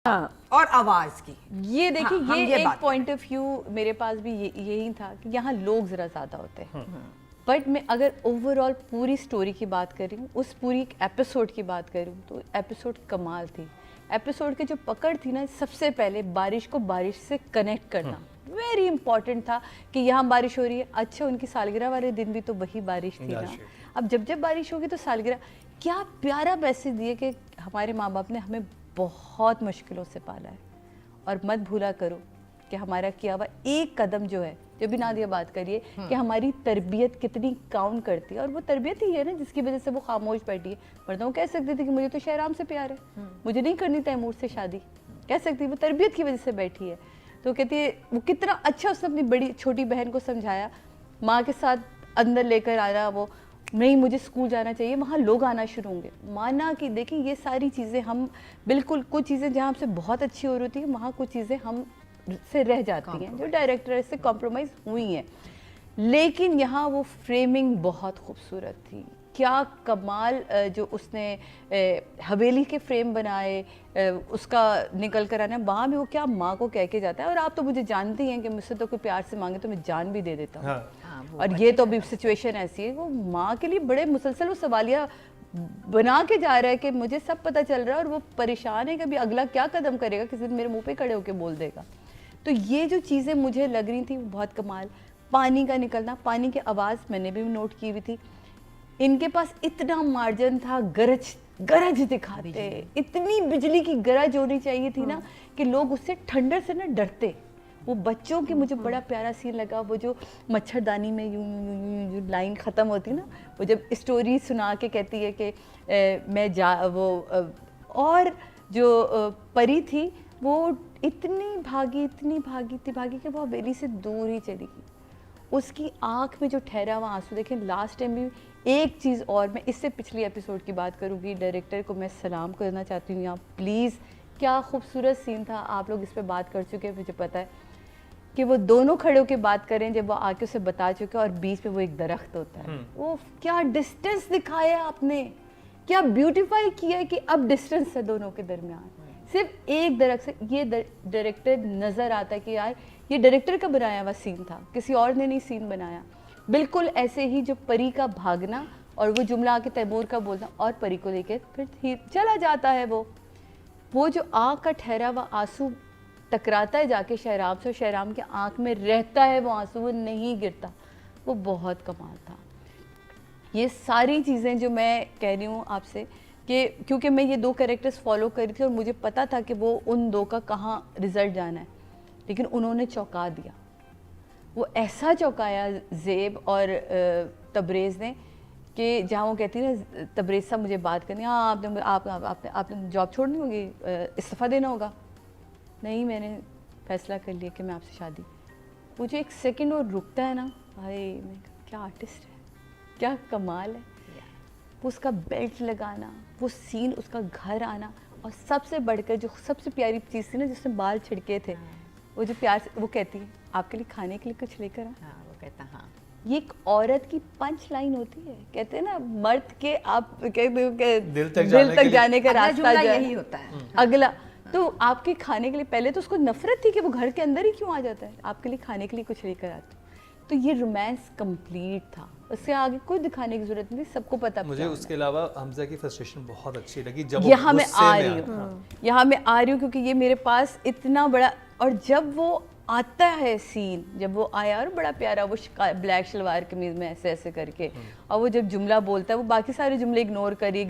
और आवाज की। ये देखिए, हाँ, ये एक बात पॉइंट ऑफ व्यू मेरे पास भी यही था कि यहाँ लोग जरा ज्यादा होते हैं। बट मैं अगर ओवरऑल पूरी स्टोरी की बात कर रही हूँ, उस पूरी एपिसोड की बात कर रही हूँ, तो एपिसोड कमाल थी। एपिसोड की जो पकड़ थी ना, सबसे पहले बारिश को बारिश से कनेक्ट करना वेरी इंपॉर्टेंट था कि यहाँ बारिश हो रही है। अच्छा, उनकी सालगिरह वाले दिन भी तो वही बारिश थी ना। अब जब जब बारिश होगी तो सालगिरह, क्या प्यारा मैसेज दिए कि हमारे माँ बाप ने हमें बहुत मुश्किलों से पाला है और मत भूला करो कि हमारा किया हुआ एक कदम जो है, जो भी नादिया बात करिए कि हमारी तरबियत कितनी काउंट करती है, और वो तरबियत ही है ना जिसकी वजह से वो खामोश बैठी है। वरना वो कह सकती थी कि मुझे तो शहराम से प्यार है, मुझे नहीं करनी तैमूर से शादी, कह सकती, वो तरबियत की वजह से बैठी है। तो कहती है वो कितना अच्छा उसने अपनी बड़ी छोटी बहन को समझाया, माँ के साथ अंदर लेकर आना, वो नहीं मुझे स्कूल जाना चाहिए, वहाँ लोग आना शुरू होंगे, माना कि देखिए ये सारी चीज़ें हम बिल्कुल, कुछ चीज़ें जहाँ हमसे बहुत अच्छी हो रही थी वहाँ कुछ चीज़ें हम से रह जाती हैं जो डायरेक्टर से कॉम्प्रोमाइज़ हुई हैं। लेकिन यहाँ वो फ्रेमिंग बहुत खूबसूरत थी, क्या कमाल जो उसने हवेली के फ्रेम बनाए, उसका निकल कर आना, वहाँ भी वो क्या माँ को कह के जाता है, और आप तो मुझे जानती हैं कि मुझसे तो कोई प्यार से मांगे तो मैं जान भी दे देता हूँ। हाँ, और ये तो अभी सिचुएशन ऐसी है, वो माँ के लिए बड़े मुसलसल वो सवालिया बना के जा रहा है कि मुझे सब पता चल रहा है, और वो परेशान है कि अभी अगला क्या कदम करेगा, किसी दिन मेरे मुंह पे खड़े होकर बोल देगा। तो ये जो चीज़ें मुझे लग रही थी वो बहुत कमाल। पानी का निकलना, पानी की आवाज़ मैंने भी नोट की हुई थी। इनके पास इतना मार्जिन था, गरज दिखाते, इतनी बिजली की गरज होनी चाहिए थी ना कि लोग उससे ठंडर से ना डरते। वो बच्चों की, मुझे बड़ा प्यारा सीन लगा, वो जो मच्छरदानी में यूं यूं यूं जो लाइन ख़त्म होती ना, वो जब स्टोरी सुना के कहती है कि मैं जा वो और जो परी थी वो इतनी भागी कि वो हवेली से दूर ही चली गई। उसकी आंख में जो ठहरा हुआ आंसू देखें लास्ट टाइम भी। एक चीज़ और, मैं इससे पिछली एपिसोड की बात करूँगी, डायरेक्टर को मैं सलाम करना चाहती हूँ यहाँ प्लीज़। क्या खूबसूरत सीन था, आप लोग इस पर बात कर चुके हैं, मुझे पता है कि वो दोनों खड़े होकर बात करें जब वो आके उसे बता चुके, और बीच में वो एक दरख्त होता है। वो क्या डिस्टेंस दिखाया आपने, क्या ब्यूटीफाई किया है कि अब डिस्टेंस है दोनों के दरमियान, सिर्फ एक दरख्त से। ये डायरेक्टर नज़र आता है कि यार ये डायरेक्टर का बनाया हुआ सीन था, किसी और ने नहीं सीन बनाया। बिल्कुल ऐसे ही जो परी का भागना और वो जुमला आके तैमूर का बोलना और परी को लेके फिर चला जाता है, वो जो आँख का ठहरा हुआ आंसू टकराता है जाके शहराम से, शहराम के आँख में रहता है वो आंसू, वो नहीं गिरता, वो बहुत कमाल था। ये सारी चीज़ें जो मैं कह रही हूँ आपसे कि क्योंकि मैं ये दो कैरेक्टर्स फॉलो कर रही थी और मुझे पता था कि वो उन दो का कहाँ रिज़ल्ट जाना है, लेकिन उन्होंने चौंका दिया। वो ऐसा चौंकाया ज़ेब और तबरेज़ ने कि जहाँ वो कहती है ना, तबरेज़ साहब मुझे बात करनी, हाँ आपने जॉब छोड़नी होगी, इस्तीफ़ा देना होगा। नहीं, मैंने फ़ैसला कर लिया कि मैं आपसे शादी। वो जो एक सेकंड वो रुकता है ना, भाई मैं क्या आर्टिस्ट है, क्या कमाल है। वो उसका बेल्ट लगाना, वो सीन, उसका घर आना, और सबसे बढ़कर जो सबसे प्यारी चीज़ थी ना, जिसने बाल छिड़के थे, वो जो प्यार से वो कहती है आपके लिए खाने के लिए कुछ लेकर आ। हाँ, वो कहता हाँ। ये एक औरत की पंच लाइन होती है, कहते हैं ना मर्द के, आप कहते हो कि दिल तक जाने का रास्ता यही होता है अगला। तो आपके खाने के लिए, पहले तो उसको नफरत थी कि वो घर के अंदर ही क्यों आ जाता है, आपके लिए खाने के लिए कुछ लेकर आते। तो ये रोमांस कंप्लीट था, उससे आगे कोई दिखाने की जरूरत नहीं थी, सबको पता। मुझे उसके अलावा हमजा की फ्रस्ट्रेशन बहुत अच्छी लगी जब यहाँ मैं आ रही हूँ क्योंकि ये मेरे पास इतना बड़ा, और जब वो आता है सीन, जब वो आया और बड़ा प्यारा वो ब्लैक शलवार कमीज में ऐसे ऐसे करके, और वो जब जुमला बोलता है, वो बाकी सारे जुमले इग्नोर करी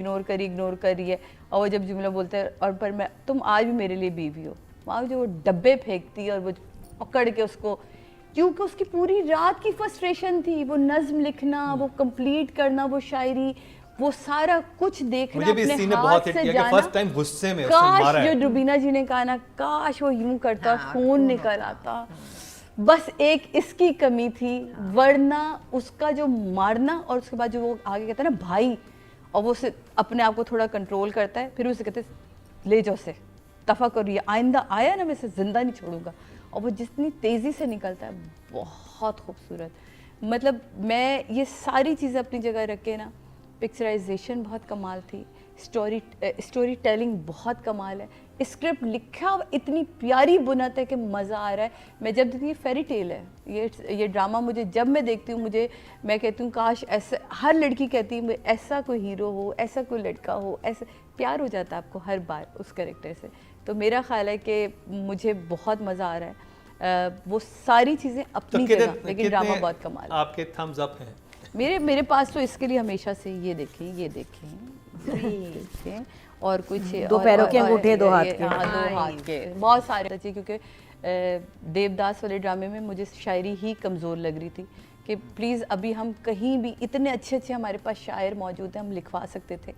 है, और वो जब जुमला बोलता है और पर मैं, तुम आज भी मेरे लिए बीवी हो, वहाँ जो वो डब्बे फेंकती है और वो पकड़ के उसको, क्योंकि उसकी पूरी रात की फ्रस्ट्रेशन थी, वो नज्म लिखना, वो कंप्लीट करना, वो शायरी, वो सारा कुछ देखना, मुझे अपने हाथ से जाना। फर्स्ट टाइम गुस्से में काश जो रुबीना जी ने कहा ना, काश वो यूं करता, खून निकल आता, बस एक इसकी कमी थी। वरना उसका जो मारना, और उसके बाद जो वो आगे कहता है ना भाई, और वो अपने आप को थोड़ा कंट्रोल करता है, फिर उसे कहते ले जाओ से दफा करो, ये आइंदा आया ना मैं इसे जिंदा नहीं छोड़ूंगा, और वो जितनी तेज़ी से निकलता है, बहुत खूबसूरत। मतलब मैं ये सारी चीज़ें अपनी जगह रख के ना, पिक्चराइजेशन बहुत कमाल थी, स्टोरी टेलिंग बहुत कमाल है, स्क्रिप्ट लिखा इतनी प्यारी बुनत है कि मज़ा आ रहा है। मैं जब देखती, ये फेरी टेल है, ये ड्रामा मुझे जब मैं देखती हूँ मैं कहती हूँ काश ऐसा हर लड़की कहती है ऐसा कोई हीरो हो, ऐसा कोई लड़का हो, ऐसा प्यार हो जाता है आपको हर बार उस कैरेक्टर से। तो मेरा ख्याल है कि मुझे बहुत मज़ा आ रहा है। वो सारी चीज़ें अपनी जगह, लेकिन ड्रामा बहुत कमाल है। आपके थम्स अप हैं? मेरे पास तो इसके लिए हमेशा से ये देखें और कुछ दो पैरों के अंगूठे, दो हाथ के। हाँ, दो हाथ के बहुत सारे थे, क्योंकि देवदास वाले ड्रामे में मुझे शायरी ही कमज़ोर लग रही थी कि प्लीज़ अभी हम कहीं भी इतने अच्छे हमारे पास शायर मौजूद हैं, हम लिखवा सकते थे,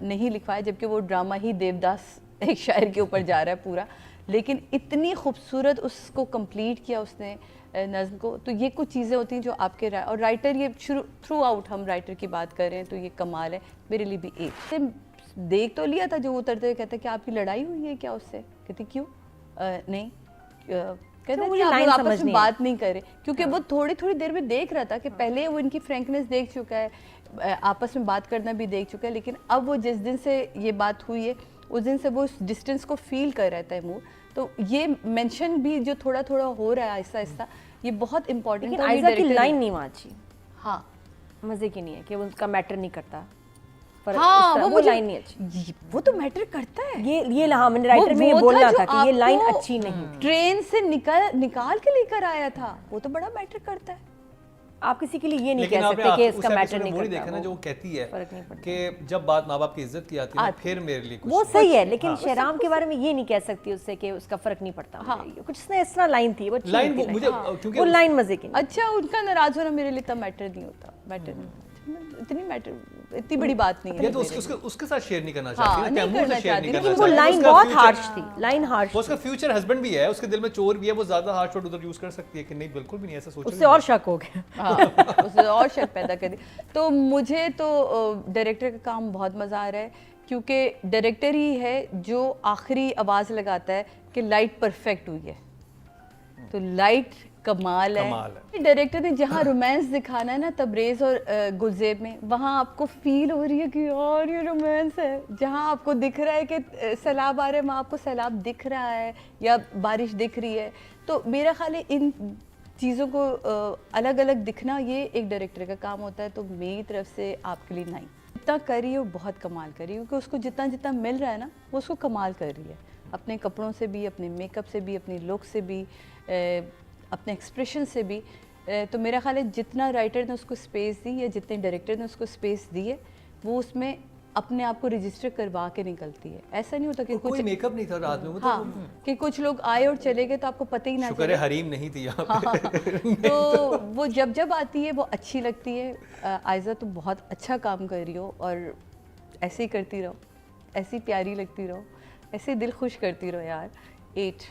नहीं लिखवाया, जबकि वो ड्रामा ही देवदास एक शायर के ऊपर जा रहा है पूरा, लेकिन इतनी खूबसूरत उसको कंप्लीट किया उसने नज़्म को। तो ये कुछ चीज़ें होती हैं जो आपके और राइटर, ये थ्रू आउट हम राइटर की बात कर रहे हैं तो ये कमाल है मेरे लिए भी। एक देख तो लिया था जो उतरते हुए कहते कि आपकी लड़ाई हुई है क्या उससे, कहती क्यों नहीं, कहते हैं आप लोग आपस में बात नहीं करे, क्योंकि वो थोड़ी देर में देख रहा था कि पहले वो इनकी फ्रैंकनेस देख चुका है, आपस में बात करना भी देख चुका है, लेकिन अब वो जिस दिन से ये बात हुई है उस दिन से वो उस डिस्टेंस को फील कर रहा था मूड। तो ये मेंशन भी जो थोड़ा हो रहा है आहिस्ता आहिस्ता, ये बहुत इंपॉर्टेंट है। आयशा की लाइन नहीं वहाँ अच्छी, हाँ मजे की नहीं है कि वो उसका मैटर नहीं करता। हाँ, वो लाइन नहीं अच्छी, वो तो मैटर करता है। ये हाँ, मैंने राइटर में ये बोलना था कि ये लाइन अच्छी नहीं। ट्रेन से निकाल के लेकर आया था, वो तो बड़ा मैटर करता है। आप किसी के लिए ये नहीं कह सकते कि इसका मैटर नहीं करता। देखा ना जो वो कहती है फर्क नहीं पड़ता कि जब बात माँ बाप की इज्जत की आती है फिर मेरे लिए कुछ वो सही है, लेकिन शहराम के बारे में ये नहीं कह सकती उससे कि उसका फर्क नहीं पड़ता। हाँ, कुछ इस तरह लाइन थी, वो लाइन मुझे क्योंकि वो लाइन मजे की। अच्छा, उनका नाराज होना मेरे लिए तब मैटर नहीं होता, मैटर नहीं, इतनी बड़ी बात नहीं है। ये तो उसके साथ शेयर नहीं करना चाहती ना, तैमूर से शेयर नहीं करना लेकिन वो लाइन बहुत हार्श थी, लाइन हार्श। वो उसका फ्यूचर हस्बैंड भी है, उसके दिल में चोर भी है, वो ज्यादा हार्श वर्ड उधर यूज कर सकती है कि नहीं, बिल्कुल भी नहीं ऐसा सोचो, उससे और शक हो गया। हाँ, उससे और शक पैदा कर दी। तो मुझे तो डायरेक्टर का काम बहुत मजा आ रहा है, क्योंकि डायरेक्टर ही है जो आखिरी आवाज लगाता है कि लाइट परफेक्ट हुई है, तो लाइट कमाल है। डायरेक्टर ने जहाँ रोमांस दिखाना है ना तबरेज़ और गुलज़ेब में, वहाँ आपको फील हो रही है कि यार ये रोमांस है। जहाँ आपको दिख रहा है कि सैलाब आ रहा है, वहाँ आपको सैलाब दिख रहा है या बारिश दिख रही है। तो मेरा ख्याल है इन चीज़ों को अलग अलग दिखना ये एक डायरेक्टर का काम होता है। तो मेरी तरफ से आपके लिए नहीं, जितना कर रही है वो बहुत कमाल कर रही है, क्योंकि उसको जितना जितना मिल रहा है ना वो उसको कमाल कर रही है, अपने कपड़ों से भी, अपने मेकअप से भी, अपनी लुक से भी, अपने एक्सप्रेशन से भी। तो मेरा ख्याल है जितना राइटर ने उसको स्पेस दी या जितने डायरेक्टर ने उसको स्पेस दी है, वो उसमें अपने आप को रजिस्टर करवा के निकलती है। ऐसा नहीं होता कि कोई मेकअप नहीं था रात में, हाँ, कि कुछ लोग आए और चले गए तो आपको पता ही ना चले। हरीम नहीं थी यहाँ पे। हाँ, तो वो जब आती है वो अच्छी लगती है। आयशा तो बहुत अच्छा काम कर रही हो और ऐसे ही करती रहो, ऐसी प्यारी लगती रहो, ऐसे दिल खुश करती रहो यार। 8